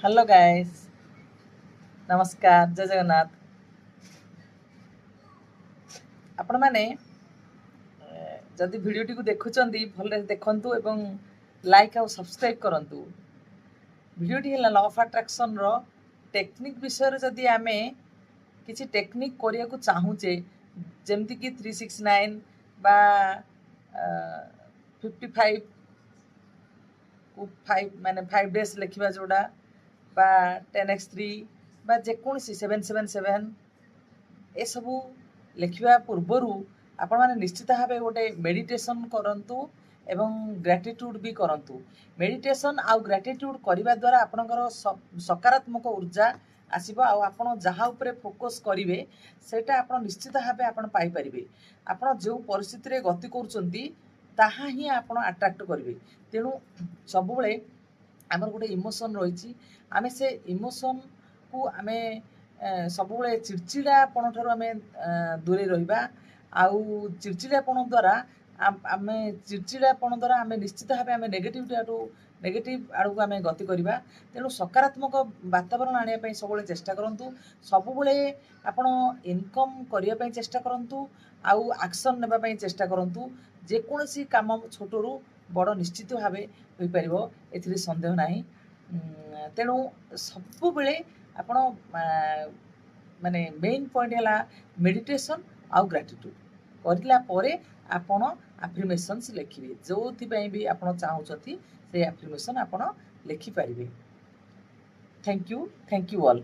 Hello guys, नमस्कार, जय जगन्नाथ। आपण माने जदि भिडियोटी को देखुचंदी भले देखंतु एवं लाइक और सब्सक्राइब करंतु। भिडियोटी है लॉ ऑफ अट्रैक्शन रो टेक्निक विषय जदि आमे किसी टेक्निक करिया को चाहूचे जेमति कि 369 बा 55 को 5 माने 5 डेज लिखिबा जोड़ा बा 10x3 बा जेकोसी 777 ए सबू लिखा पूर्वर आपण मैंने निश्चित भाव गोटे मेडिटेशन करंतु एवं ग्रेटिट्यूड भी करंतु। मेडिटेशन आउ ग्रेटिट्यूड करने द्वारा आपणकर सकारात्मक ऊर्जा आसब आपण जहाँ उपरे फोकस करेंगे सेटा आपण निश्चित भाव आपण पाई परिबे। आपण जो परिस्थिति रे गति करूचंती ताहा ही आपण अट्रैक्ट करेंगे। तेणु सब बेले आमर गोटे इमोशन रही आम से इमोशन को आम सब चिड़चिड़ापण ठार आम दूरे रहा आउ चिड़चिड़ापण द्वारा आम चिड़चिड़ापण द्वारा आम निश्चित भाव आम नेगेटिव आड़ को आम गति करवा। तेणु सकारात्मक वातावरण आने सब चेष्टा करूँ। सब आपण इनकम करने चेष्टा करूँ आउ एक्शन नापी चेष्टा करूँ। जेकोसी काम छोटू बड़ निश्चित भाव हो पार ए सन्देह ना। तेणु सब बेले आपण माने मेन पॉइंट है मेडिटेशन आउ ग्रेटिट्यूड करला परे आपण अफर्मेशंस लिखिए जो भी आपण चाहूँगी से अफर्मेशन आपण लिखिपारे। Thank you all.